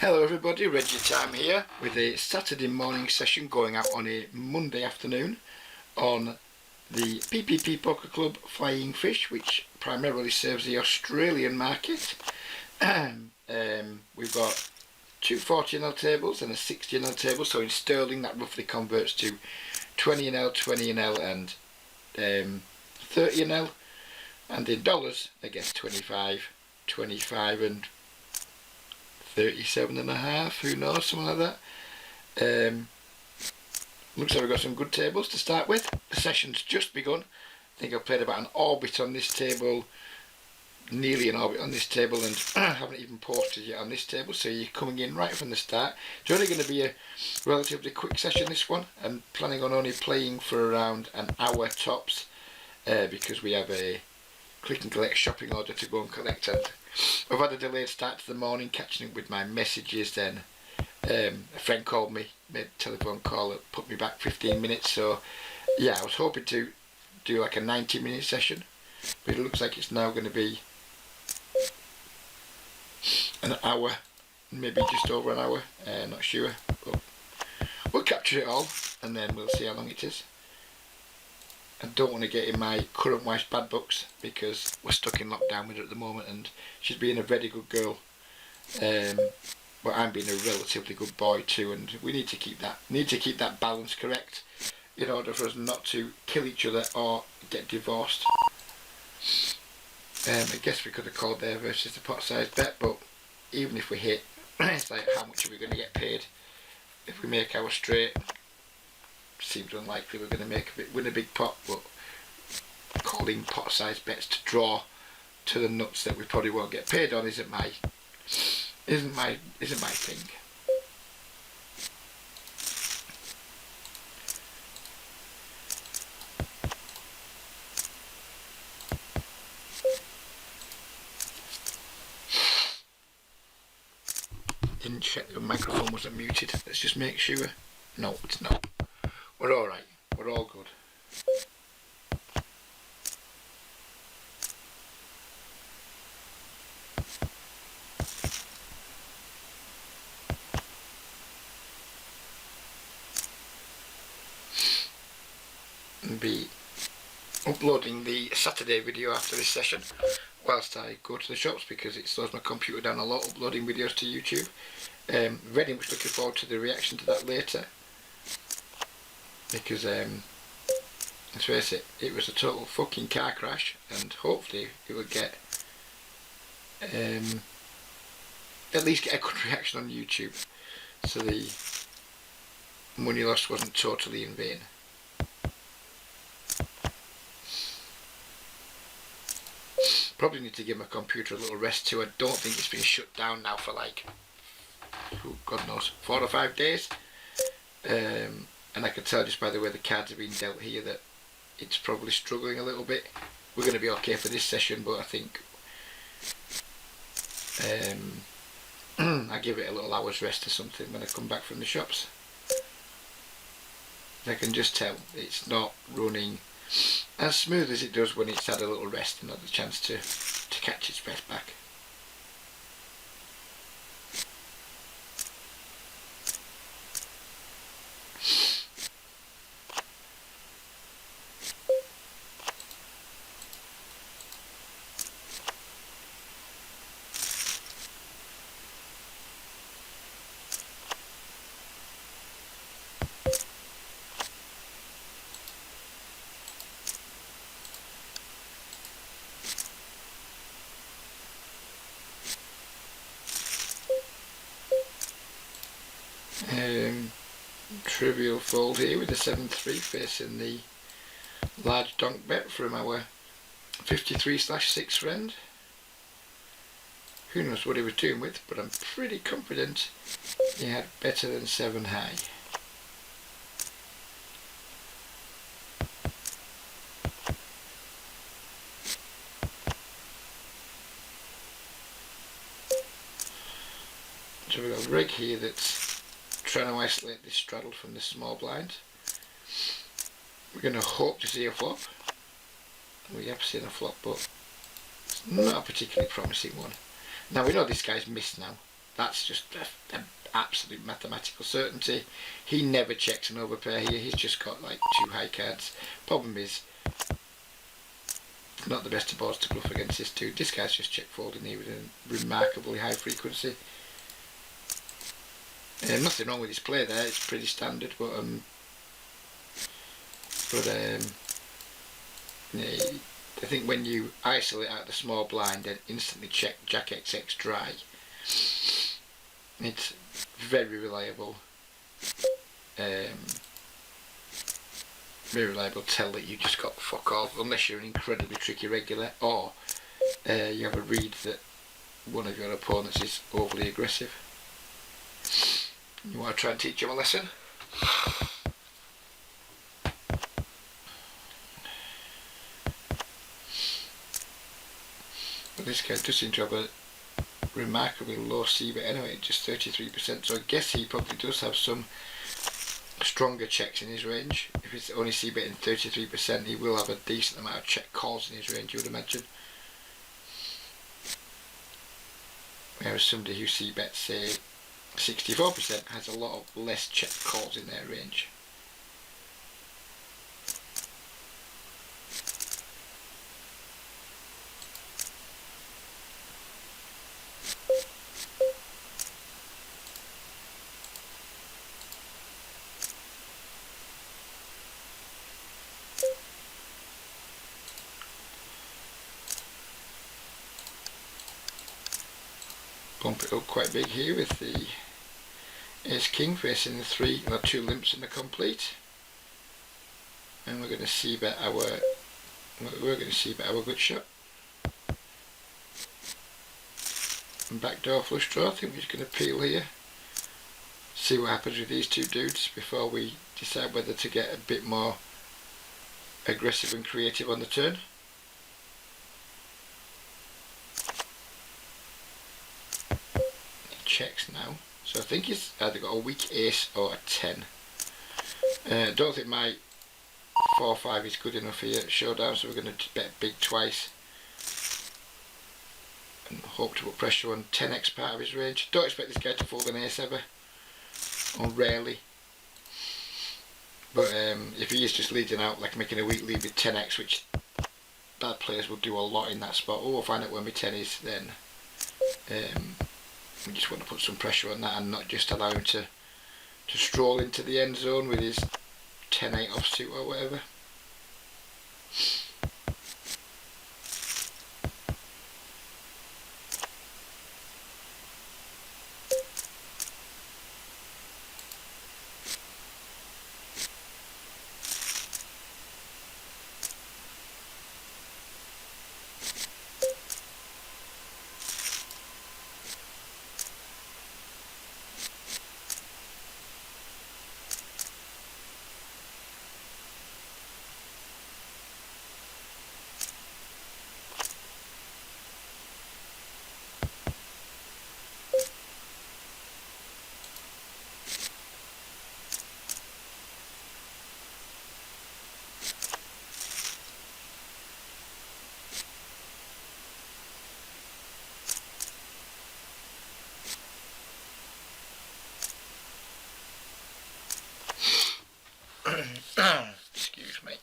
Hello everybody, Reggie Time here with a Saturday morning session going out on a Monday afternoon on the PPP Poker Club Flying Fish, which primarily serves the Australian market. We've got two 40NL tables and a 60NL table, so in sterling that roughly converts to 20NL, 20NL and 30NL, and in dollars I guess 25 and 37.5, who knows, something like that. Looks like we've got some good tables to start with. The session's just begun. I think I've played about an orbit on this table, nearly an orbit on this table, and I haven't even posted yet on this table, so you're coming in right from the start. It's only going to be a relatively quick session, this one. I'm planning on only playing for around an hour tops, because we have a click and collect shopping order to go and collect, and I've had a delayed start to the morning, catching up with my messages. Then a friend called me, made a telephone call that put me back 15 minutes, so yeah, I was hoping to do like a 90-minute session, but it looks like it's now going to be an hour, maybe just over an hour, not sure, but we'll capture it all and then we'll see how long it is. I don't want to get in my current wife's bad books because we're stuck in lockdown with her at the moment, and she's being a very good girl, but I'm being a relatively good boy too, and we need to keep that balance correct in order for us not to kill each other or get divorced. I guess we could have called there versus the pot size bet, but even if we hit, it's like, how much are we going to get paid if we make our straight? Seems unlikely we're going to win a big pot, but calling pot size bets to draw to the nuts that we probably won't get paid on isn't my thing. Didn't check the microphone wasn't muted. Let's just make sure. No, it's not. We're alright, we're all good. And be uploading the Saturday video after this session whilst I go to the shops, because it slows my computer down a lot uploading videos to YouTube. Very much looking forward to the reaction to that later, because let's face it, it was a total fucking car crash, and hopefully it will get at least get a good reaction on YouTube, so the money lost wasn't totally in vain. Probably need to give my computer a little rest too. I don't think it's been shut down now for like, God knows, 4 or 5 days. And I can tell just by the way the cards have been dealt here that it's probably struggling a little bit. We're going to be okay for this session, but I think I give it a little hour's rest or something when I come back from the shops. I can just tell it's not running as smooth as it does when it's had a little rest and had the chance to catch its breath back. Trivial fold here with the 7-3 facing the large donk bet from our 53/6 friend. Who knows what he was doing with, but I'm pretty confident he had better than 7 high. So we've got a rig here that's trying to isolate this straddle from this small blind. We're going to hope to see a flop. We have seen a flop, but it's not a particularly promising one. Now we know this guy's missed now. that's just an absolute mathematical certainty. He never checks an overpair here. He's just got like 2 high cards. Problem is, not the best of boards to bluff against this dude. This guy's just check folding here with a remarkably high frequency. Nothing wrong with his play there. It's pretty standard, but yeah, I think when you isolate out the small blind and instantly check Jack XX dry, it's very reliable. Very reliable tell that you just got fuck off, unless you're an incredibly tricky regular, or you have a read that one of your opponents is overly aggressive. You want to try and teach him a lesson? But this guy does seem to have a remarkably low C-bet anyway, just 33%, so I guess he probably does have some stronger checks in his range. If it's only C-betting 33%, he will have a decent amount of check calls in his range, you would imagine. Whereas somebody who C-bets, say, 64% has a lot of less check calls in their range. Bump it up quite big here with the Ace King facing the 3 or 2 limps in the complete, and we're going to see bet our good shot. And backdoor flush draw. I think we're just going to peel here, see what happens with these 2 dudes before we decide whether to get a bit more aggressive and creative on the turn. Checks now, so I think he's either got a weak ace or a 10. Don't think my 4-5 is good enough here at showdown, so we're going to bet big twice and hope to put pressure on 10x part of his range. Don't expect this guy to fold an ace ever, or rarely, but if he is just leading out, like making a weak lead with 10x, which bad players will do a lot in that spot. We'll find out when my 10 is then. We just want to put some pressure on that and not just allow him to stroll into the end zone with his 10-8 offsuit or whatever. Excuse me.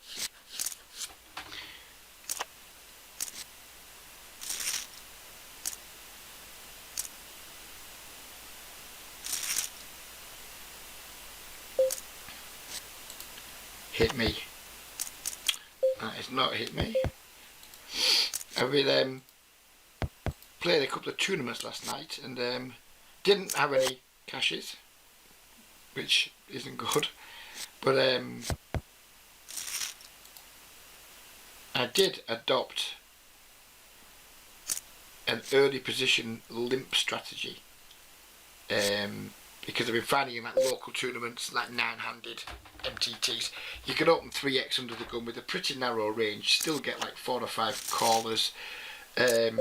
Hit me. That is not hit me. I played a couple of tournaments last night and didn't have any cashes, which isn't good. But I did adopt an early position limp strategy because I've been finding in like local tournaments, like 9-handed MTTs, you can open 3x under the gun with a pretty narrow range, still get like 4 or 5 callers, and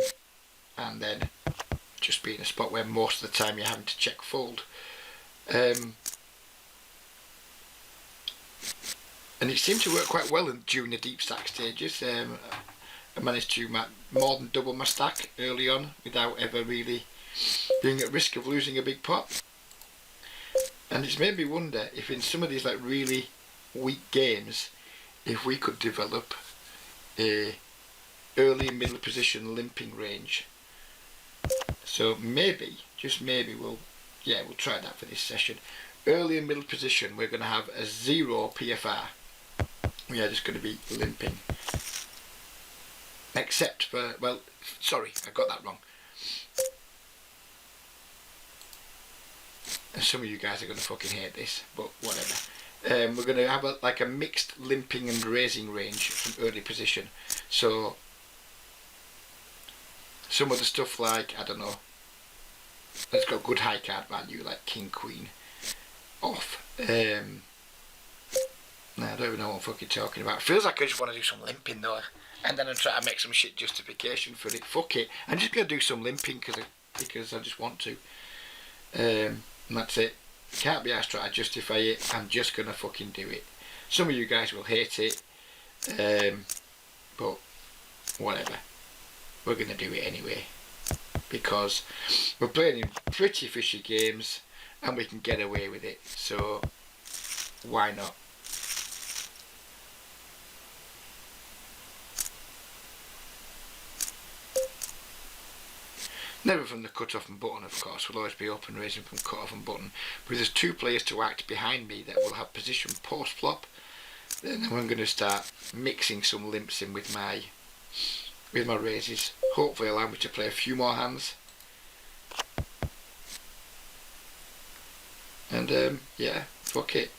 then just be in a spot where most of the time you're having to check fold. And it seemed to work quite well during the deep stack stages. I managed to more than double my stack early on without ever really being at risk of losing a big pot. And it's made me wonder if in some of these like really weak games, if we could develop a early and middle position limping range. So maybe, just maybe, we'll try that for this session. Early and middle position, we're going to have a 0 PFR. We are just going to be limping. Except for, well, sorry, I got that wrong. And some of you guys are going to fucking hate this, but whatever. We're going to have a mixed limping and raising range from early position. So some of the stuff like, I don't know, that's got good high card value, like King, Queen, off. No, I don't even know what I'm fucking talking about. It feels like I just want to do some limping though. And then I'm trying to make some shit justification for it. Fuck it. I'm just going to do some limping because I just want to. And that's it. Can't be asked trying to justify it. I'm just going to fucking do it. Some of you guys will hate it. But whatever. We're going to do it anyway. Because we're playing in pretty fishy games and we can get away with it. So why not? Never from the cut-off and button, of course. Will always be open raising from cut-off and button. But there's two players to act behind me that will have position post-flop. Then I'm going to start mixing some limps in with my raises. Hopefully allow me to play a few more hands. And yeah, fuck it.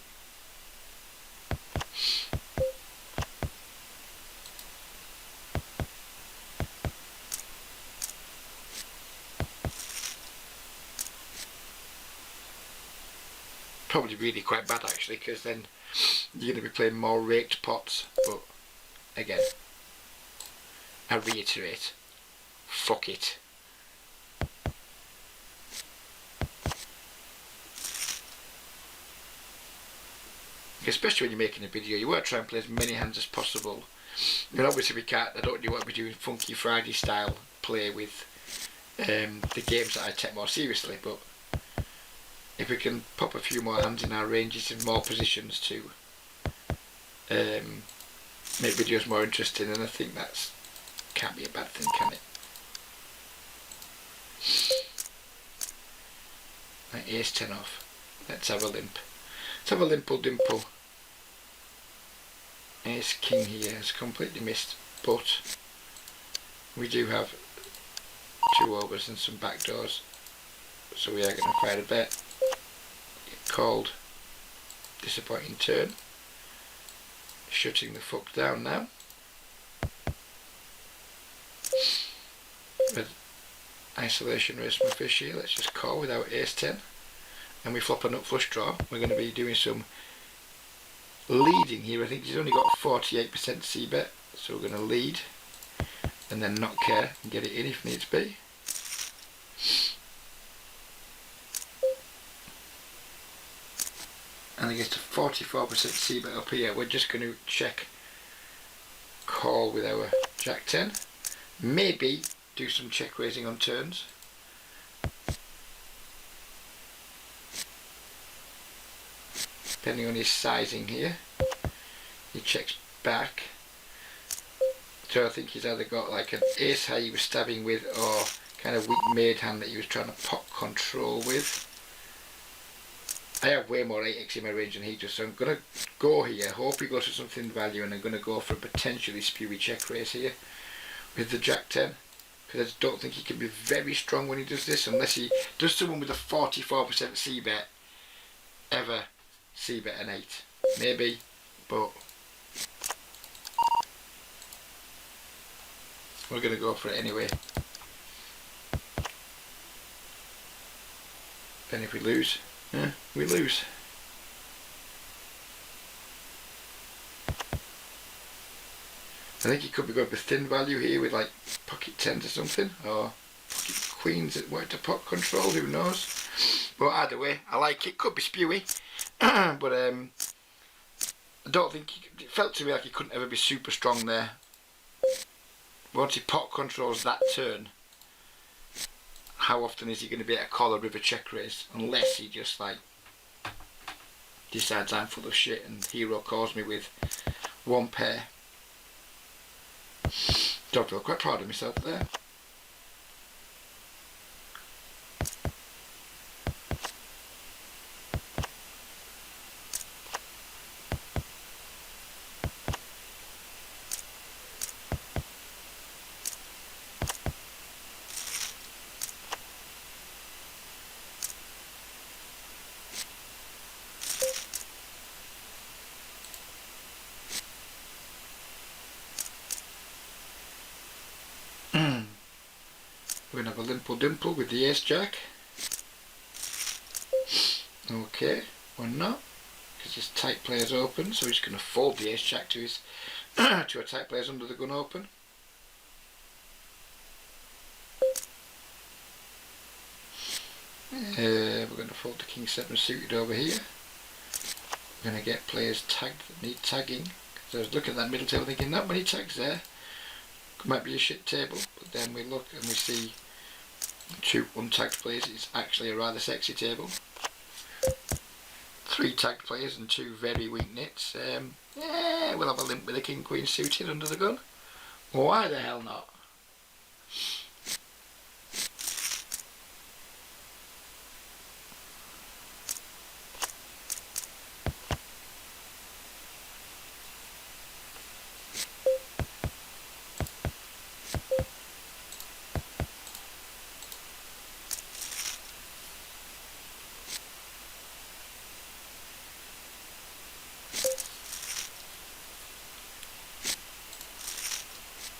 Probably really quite bad actually, because then you're going to be playing more raked pots. But again, I reiterate, fuck it. Especially when you're making a video, you want to try and play as many hands as possible. I mean, obviously we can't, I don't want to be doing Funky Friday style play with the games that I take more seriously, but if we can pop a few more hands in our ranges in more positions to make videos more interesting, and I think that's can't be a bad thing, can it? Right, ace 10 off. Let's have a limp. Let's have a limple dimple. Ace king here has completely missed, but we do have two overs and some backdoors, so we are going to fire a bet. Get called. Disappointing turn. Shutting the fuck down now. With isolation raise my fish here, let's just call without ace 10. And we flop a nut flush draw. We're going to be doing some leading here. I think he's only got 48% c-bet, so we're going to lead and then not care and get it in if needs be. And against a 44% c-bet up here, we're just going to check call with our jack 10. Maybe do some check raising on turns. Depending on his sizing here, he checks back. So I think he's either got like an ace high he was stabbing with, or kind of weak made hand that he was trying to pot control with. I have way more 8x in my range than he does, so I'm going to go here, hope he goes for something value, and I'm going to go for a potentially spewy check raise here with the jack 10, because I don't think he can be very strong when he does this, unless he does someone with a 44% c-bet ever c-bet an 8. Maybe, but we're going to go for it anyway. Then if we lose, we lose. I think he could be going for thin value here with like pocket 10s or something, or pocket queens that work to pot control, who knows. But either way, I like it. Could be spewy, but I don't think it felt to me like he couldn't ever be super strong there. Once he pot controls that turn, how often is he going to be able to call a river check raise, unless he just like decides I'm full of shit and hero calls me with one pair. So I feel quite proud of myself there. We're going to have a limple dimple with the ace jack. Okay, or not, because his tight player's open, so he's going to fold the ace jack to his to a tight player's under the gun open. We're going to fold the king 7 suited over here. We're going to get players tagged that need tagging. So I was looking at that middle table thinking not many tags there. Might be a shit table, but then we look and we see 2 untagged players. It's actually a rather sexy table. 3 tagged players and 2 very weak nits. Yeah, we'll have a limp with a king queen suited under the gun. Why the hell not?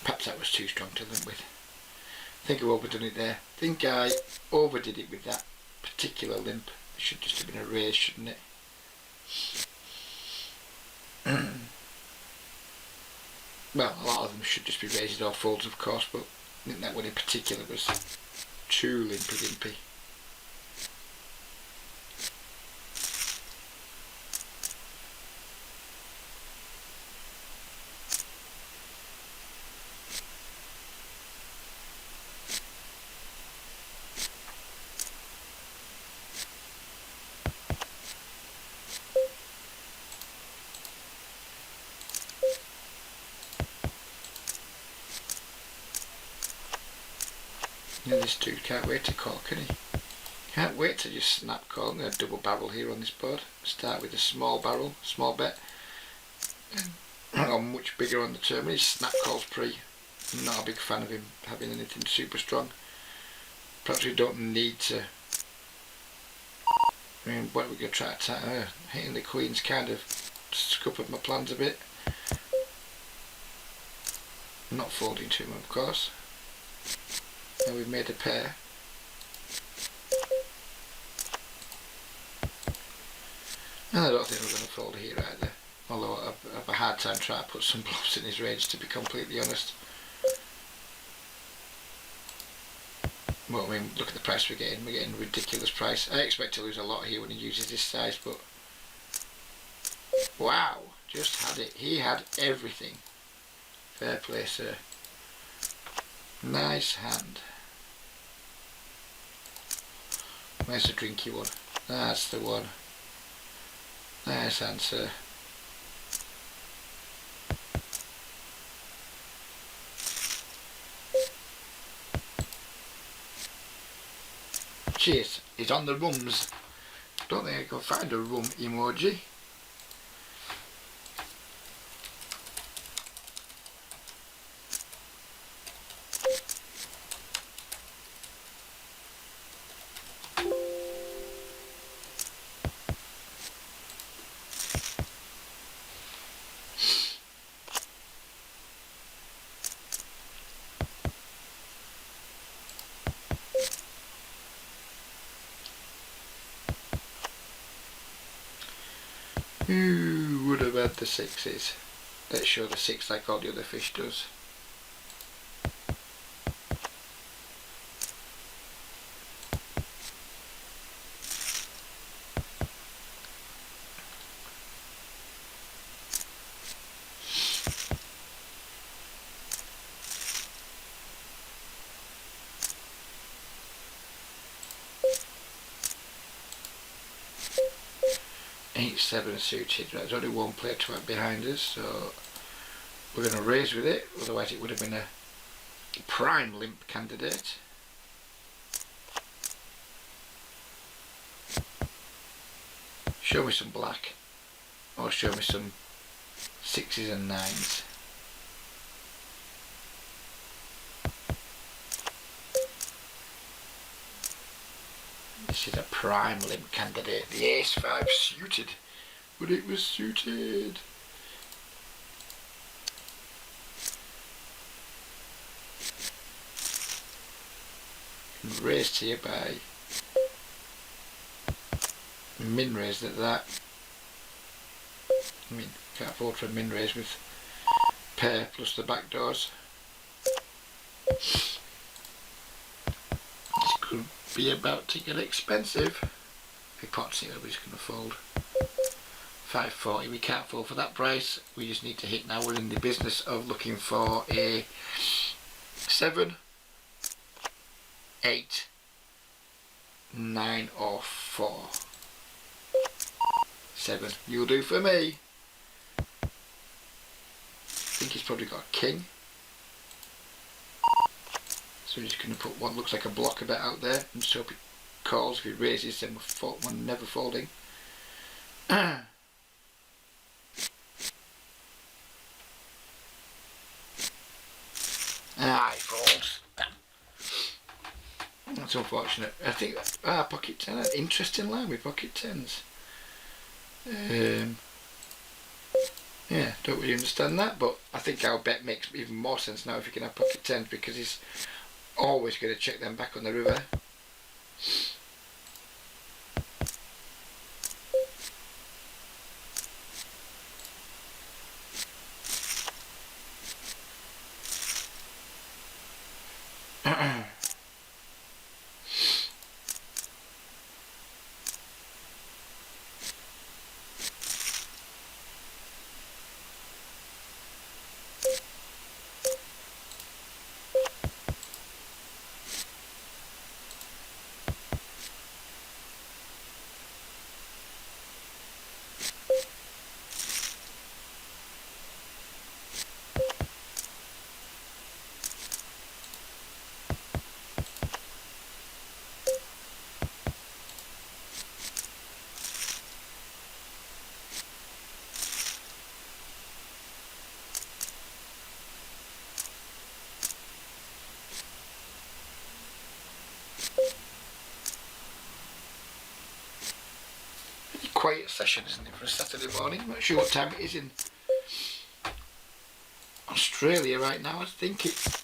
Perhaps that was too strong to limp with. I think I've overdone it there. I think I overdid it with that particular limp. It should just have been a raise, shouldn't it? Well, a lot of them should just be raises or folds, of course, but I think that one in particular was too limpy. Yeah, this dude can't wait to call, can he? Can't wait to just snap call. I'm going to double barrel here on this board. Start with a small barrel, small bet. I'm much bigger on the turn. When he snap calls pre, I'm not a big fan of him having anything super strong. Perhaps we don't need to. I mean, what are we going to try to hitting the queens kind of scuppered my plans a bit. Not folding to him, of course. Now we've made a pair. And I don't think we're going to fold here either. Although I have a hard time trying to put some bluffs in his range, to be completely honest. Well, I mean, look at the price we're getting. We're getting a ridiculous price. I expect to lose a lot here when he uses this size, but wow, just had it. He had everything. Fair play, sir. Nice hand. Where's the drinky one? That's the one. Nice answer. Cheers. He's on the rums. Don't think I can find a rum emoji. Who would have had the sixes? Let's show the six like all the other fish does. 8-7 suited. Right, there's only one player to add behind us, so we're going to raise with it, otherwise it would have been a prime limp candidate. Show me some black, or show me some 6s and 9s. This is a prime limp candidate, the ace-5 suited, but it was suited. Raised here by min raised at that. I mean, can't afford for a min raise with pair plus the back doors. This could be about to get expensive. If he pots it, we're just going to fold. 540, we can't fold for that price. We just need to hit now. We're in the business of looking for a 7, 8, 9 or 4. 7, you'll do for me. I think he's probably got a king. So we're just going to put what looks like a block a bit out there and just hope he calls. If he raises, then we're never folding. Ah, he folds. That's unfortunate. I think pocket 10, interesting line with pocket 10s. Yeah, don't really understand that, but I think our bet makes even more sense now if you can have pocket 10s, because he's always going to check them back on the river. Quiet session, isn't it, for a Saturday morning? I'm not sure what time it is in Australia right now. I think it's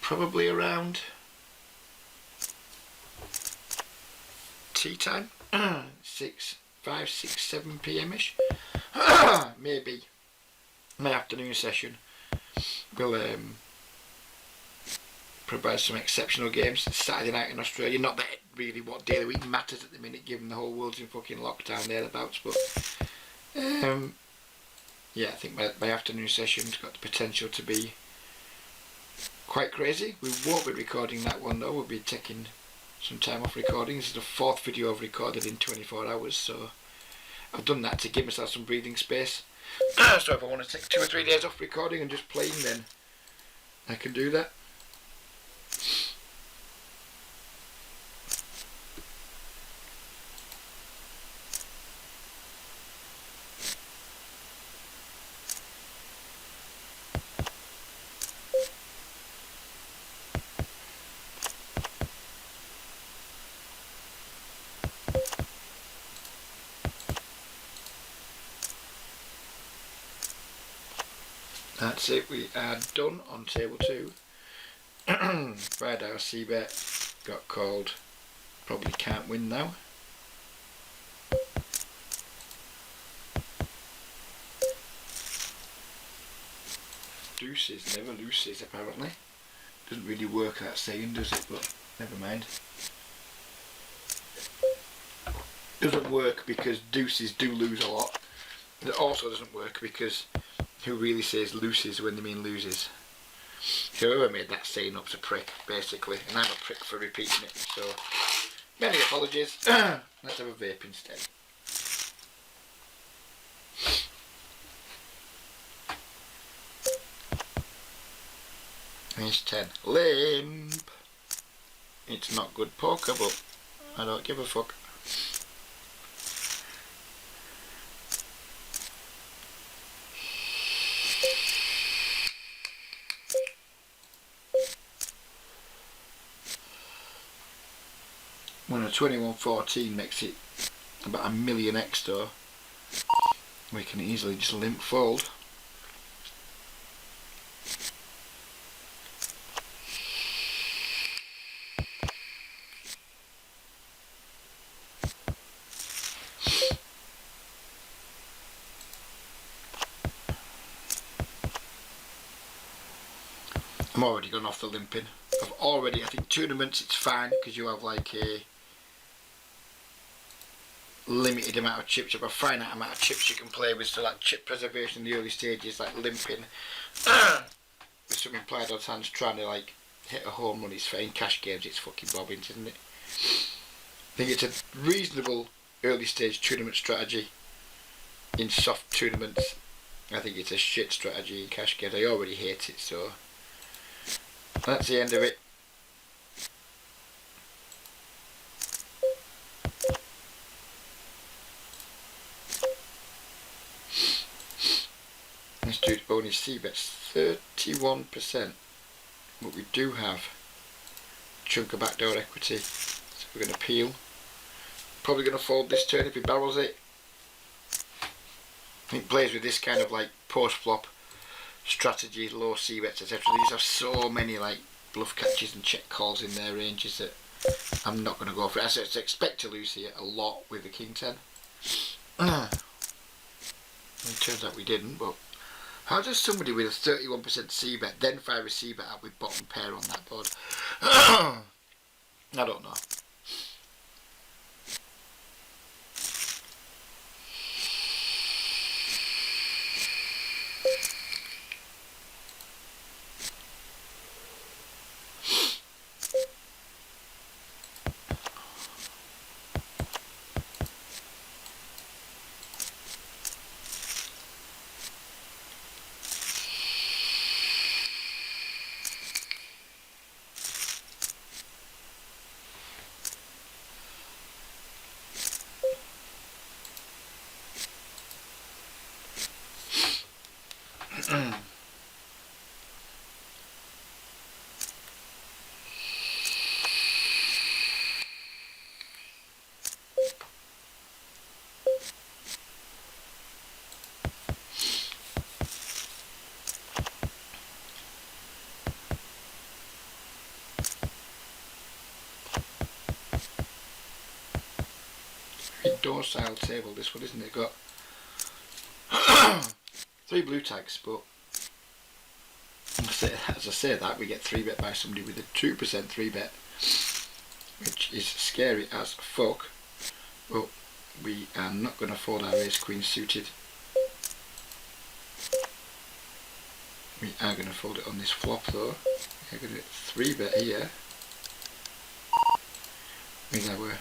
probably around tea time. 5, 6, 7 p.m. ish. Maybe my afternoon session will provide some exceptional games. It's Saturday night in Australia. Not that really what day of the week matters at the minute, given the whole world's in fucking lockdown thereabouts. But yeah, I think my afternoon session's got the potential to be quite crazy. We won't be recording that one though. We'll be taking some time off recording. This is the 4th video I've recorded in 24 hours, so I've done that to give myself some breathing space. So if I want to take 2 or 3 days off recording and just playing, then I can do that. That's it, we are done on table 2. Fried our c-bet, got called, probably can't win now. Deuces, never loses apparently. Doesn't really work that saying, does it? But never mind. Doesn't work because deuces do lose a lot. It also doesn't work because who really says loses when they mean loses? Whoever made that saying up's a prick, basically, and I'm a prick for repeating it, so many apologies. Let's have a vape instead. Ace 10. Limp. It's not good poker, but I don't give a fuck. When a 21-14 makes it about a million extra, we can easily just limp fold. I'm already gone off the limping. I think tournaments it's fine because you have like a limited amount of chips, you have a finite amount of chips you can play with, so like chip preservation in the early stages, like limping with some implied odds hands trying to like hit a home run is fair. In cash games it's fucking bobbins, isn't it? I think it's a reasonable early stage tournament strategy. In soft tournaments I think it's a shit strategy in cash games. I already hate it, so that's the end of it. This dude's bonus C bets 31%, but we do have a chunk of backdoor equity, so we're going to peel. Probably going to fold this turn if he barrels it. I think plays with this kind of like post flop strategy, low C bets, etc. These have so many like bluff catches and check calls in their ranges that I'm not going to go for it. I expect to lose here a lot with the King 10. It turns out we didn't, but how does somebody with a 31% C bet then fire a C bet out with bottom pair on that board? I don't know. Docile table, this one, isn't it? Got 3 blue tags, but as I say that, we get 3 bet by somebody with a 2% 3 bet, which is scary as fuck. But we are not going to fold our ace queen suited. We are going to fold it on this flop though. We're going to 3 bet here with our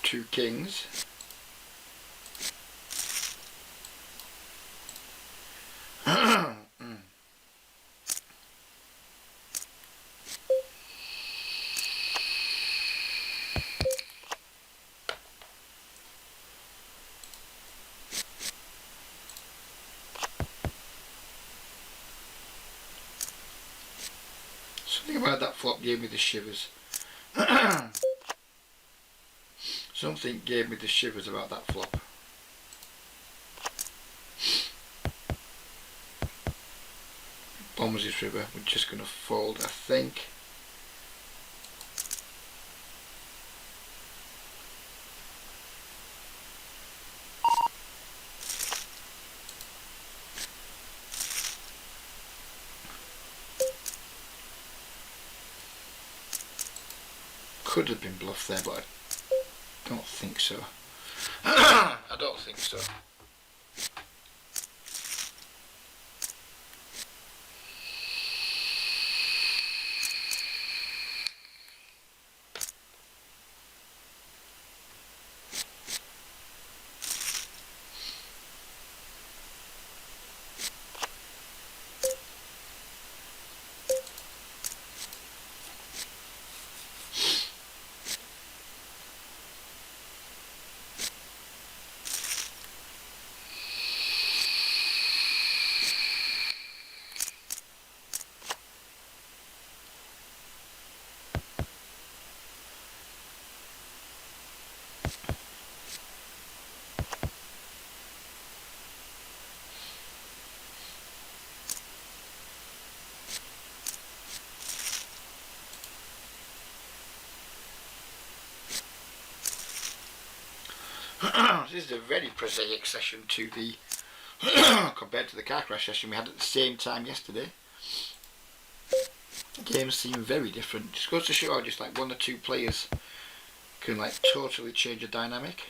2 kings. Something about that flop gave me the shivers. Something gave me the shivers about that flop. Bombers this river, we're just going to fold, I think. Could have been bluffed there, but I don't think so. I don't think so. This is a very prosaic session to the compared to the car crash session we had at the same time yesterday. The games seem very different. Just goes to show how just like one or two players can like totally change a dynamic.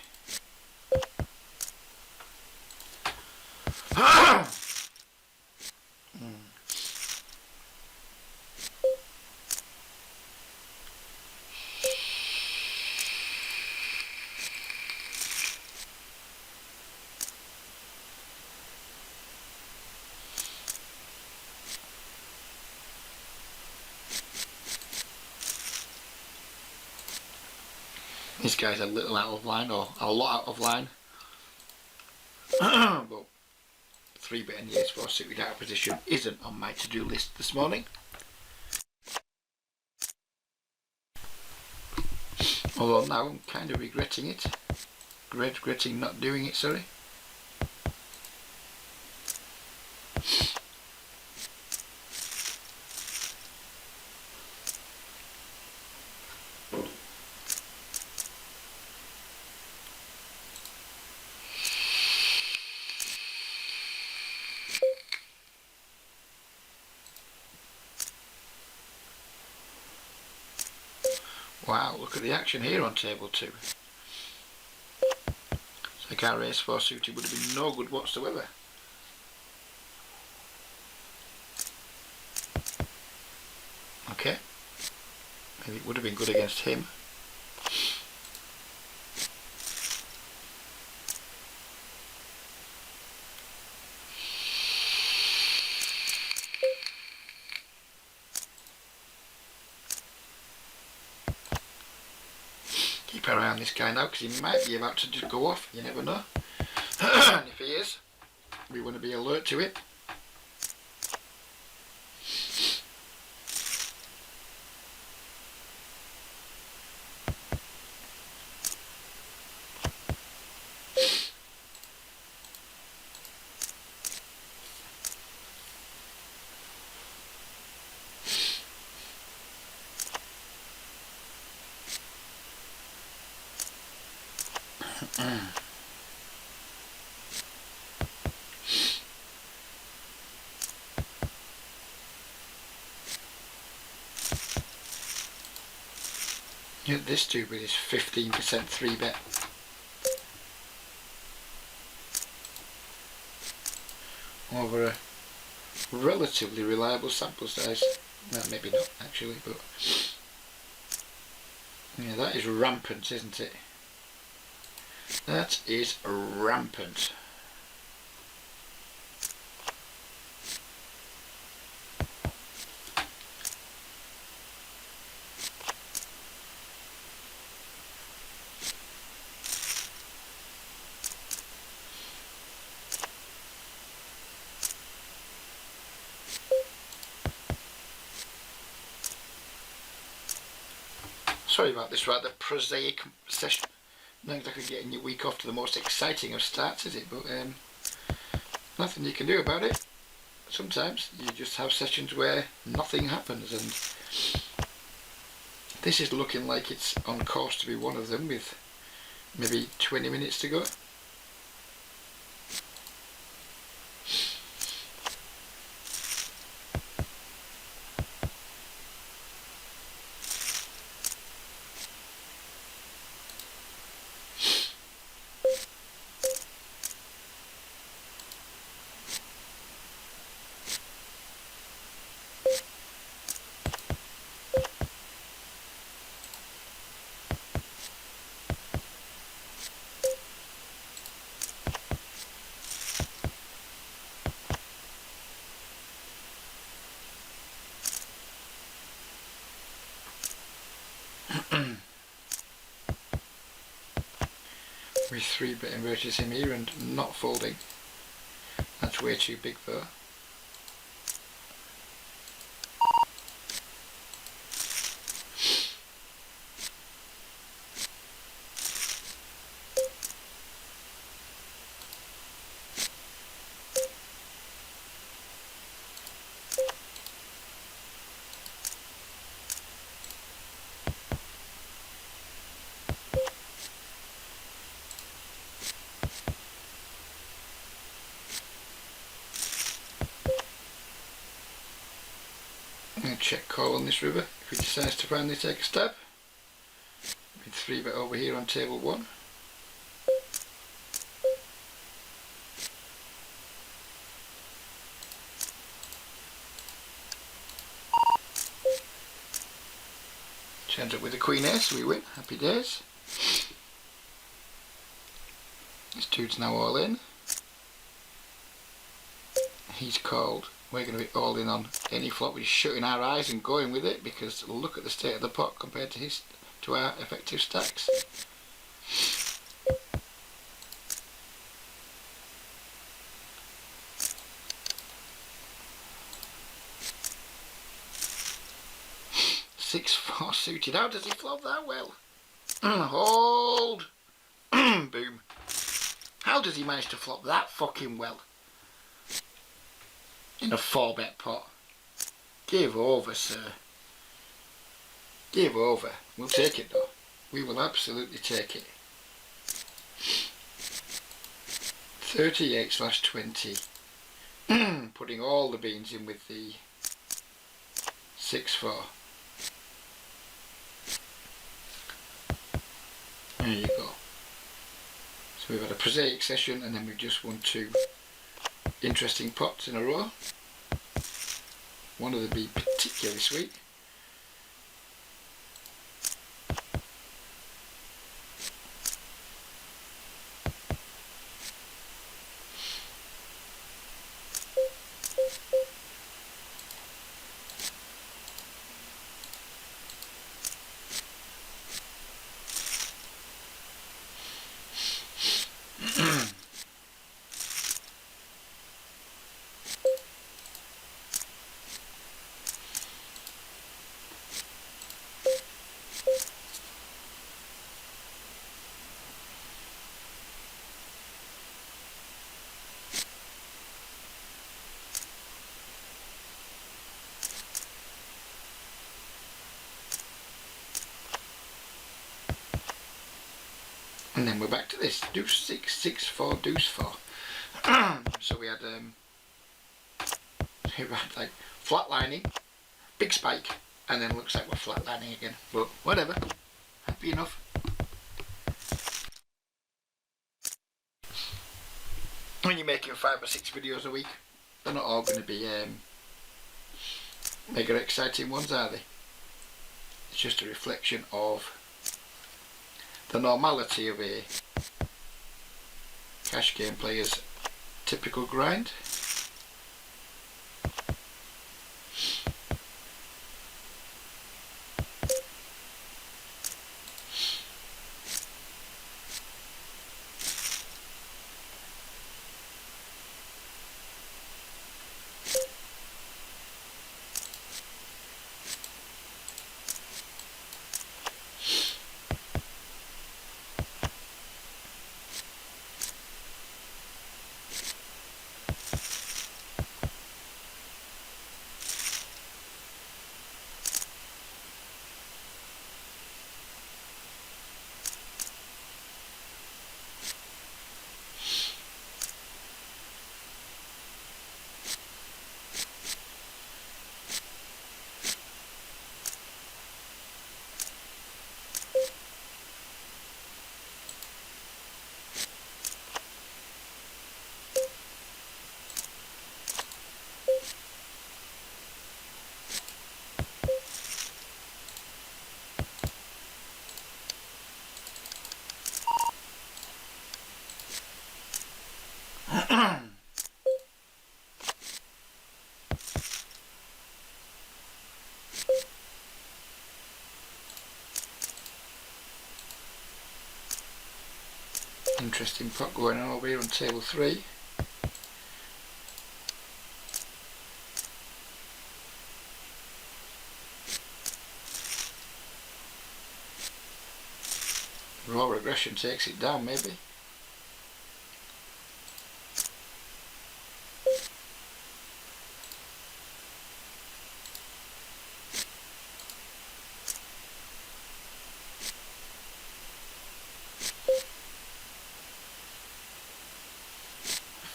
This guy's a little out of line, or a lot out of line. But 3-bit and yes for suited out of position isn't on my to-do list this morning. Although now I'm kind of regretting it. Regretting not doing it, sorry. Wow, look at the action here on table 2. So car race 4 suited would have been no good whatsoever. Okay, maybe it would have been good against him. Keep an eye on this guy now because he might be about to just go off, you never know. And if he is, we want to be alert to it. This dude with his 15% 3-bet. Over a relatively reliable sample size. Well, maybe not actually, but yeah, that is rampant, isn't it? That is rampant. Sorry about this rather prosaic session. Not exactly getting your week off to the most exciting of starts, is it? But nothing you can do about it. Sometimes you just have sessions where nothing happens, and this is looking like it's on course to be one of them with maybe 20 minutes to go. With 3-bit inverted him here and not folding. That's way too big though. check call on this river if he decides to finally take a stab. With 3-bet over here on table 1. Turns up with the Queen Ace, we win. Happy days. This dude's now all in. He's called. We're going to be all in on any flop. We're just shutting our eyes and going with it because look at the state of the pot compared to our effective stacks. Six four suited. How does he flop that well? Hold. Boom. How does he manage to flop that fucking well? In a 4-bet pot. Give over, sir. Give over. We'll take it though. We will absolutely take it. 38/20. Putting all the beans in with the 6-4. There you go. So we've had a prosaic session and then we've just won 2 interesting pots in a row. One of them being particularly sweet. And then we're back to this. Deuce 6, 6-4, deuce 4. So we had like flatlining, big spike, and then looks like we're flatlining again. But whatever. Happy enough. When you're making 5 or 6 videos a week, they're not all going to be mega exciting ones, are they? It's just a reflection of the normality of a cash game player's typical grind. Interesting pot going on over here on table 3. Raw regression takes it down maybe.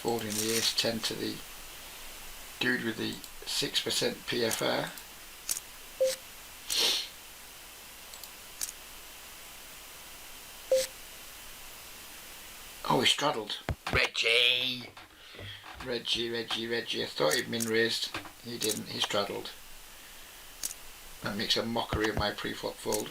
Folding the ace 10 to the dude with the 6% PFR. Oh, he straddled. Reggie! Reggie. I thought he'd min raised. He didn't. He straddled. That makes a mockery of my pre-flop fold.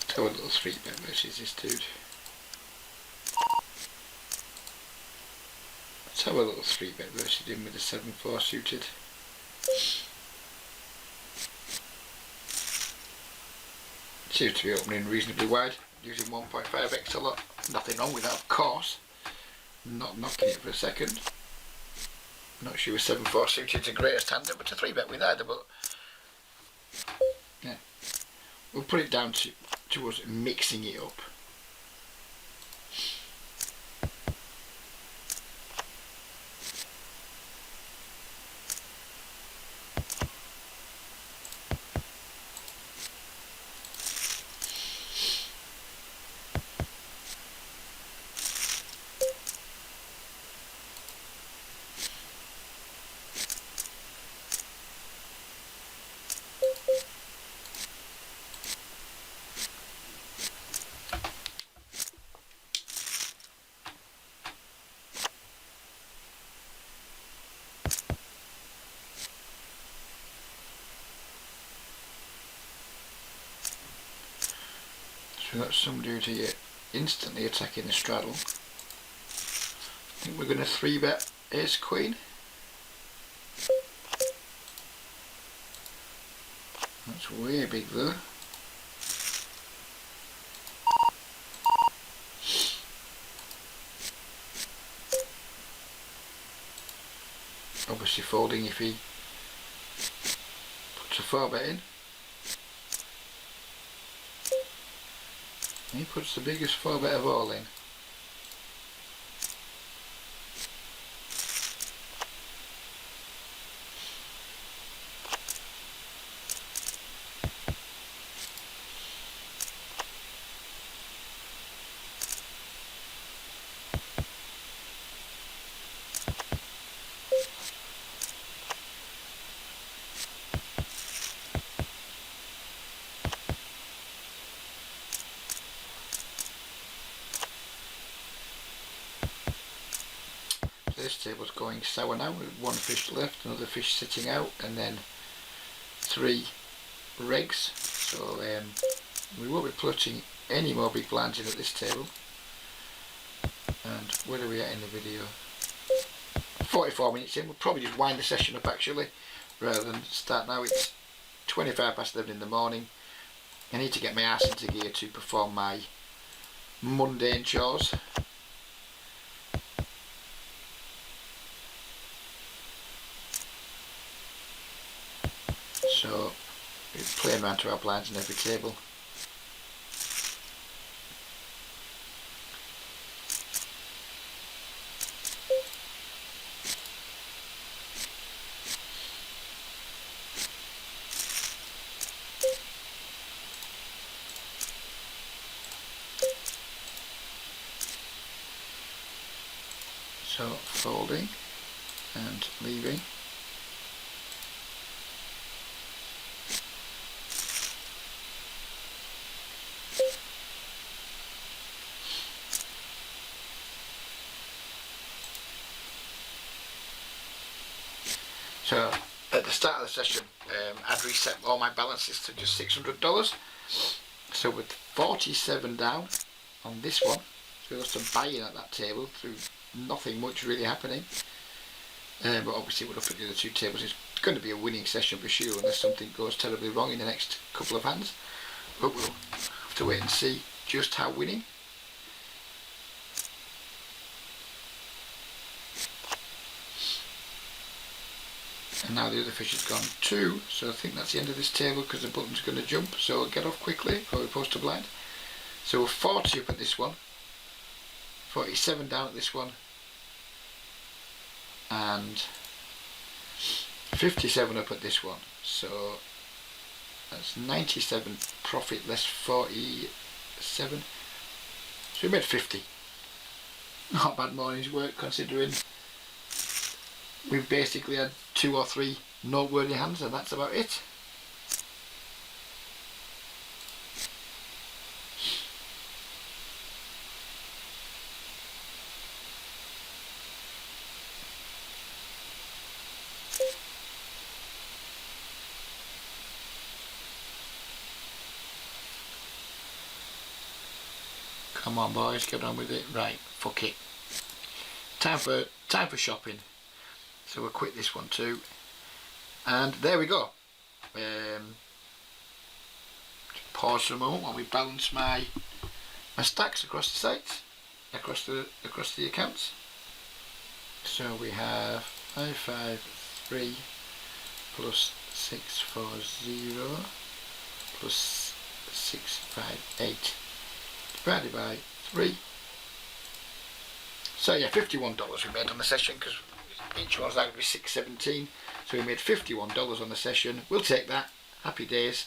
Let's have a little 3-bet versus this dude. Let's have a little 3-bet versus him with a 7-4 suited. Seems to be opening reasonably wide, using 1.5x a lot. Nothing wrong with that, of course. Not knocking it for a second. Not sure 7-4 suited is a greatest hand but a 3-bet with either, but yeah. We'll put it down towards mixing it up. So we've got some dude here instantly attacking the straddle. I think we're going to 3-bet ace queen. That's way big though. Obviously folding if he puts a 4-bet in. He puts the biggest 4-bet of all in. This table's going sour now with 1 fish left, another fish sitting out, and then 3 regs. So we won't be plotting any more big blinds in at this table. And where are we at in the video? 44 minutes in. We'll probably just wind the session up actually, rather than start now. It's 25 past 11 in the morning. I need to get my ass into gear to perform my mundane chores. So we're playing around to our blinds in every table. So folding and leaving. So at the start of the session I'd reset all my balances to just $600. So with 47 down on this one, so there was some buying at that table through nothing much really happening. But obviously we're up at the other 2 tables. It's going to be a winning session for sure unless something goes terribly wrong in the next couple of hands. But we'll have to wait and see just how winning. And now the other fish has gone 2, so I think that's the end of this table because the button's going to jump, so I'll get off quickly before we post a blind. So we're 40 up at this one, 47 down at this one, and 57 up at this one, so that's 97 profit less 47, so we made 50. Not a bad morning's work considering we've basically had 2 or 3 noteworthy hands and that's about it. Come on boys, get on with it. Right, fuck it. Time for shopping. So we'll quit this one too. And there we go. Pause for a moment while we balance my stacks across the sites, across the accounts. So we have 553 plus 640 plus 658 divided by 3. So yeah, $51 we made on the session because each one's likely to be $6.17. So we made $51 on the session. We'll take that. Happy days.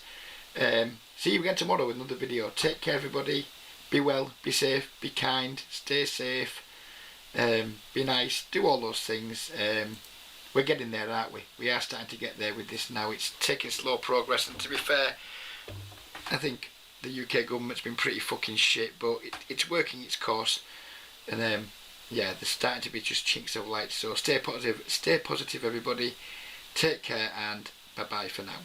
See you again tomorrow with another video. Take care everybody. Be well, be safe, be kind, stay safe, be nice, do all those things. We're getting there, aren't we? We are starting to get there with this now. It's taking slow progress, and to be fair, I think the UK government's been pretty fucking shit, but it's working its course, and yeah, there's starting to be just chinks of light. So stay positive everybody, take care, and bye bye for now.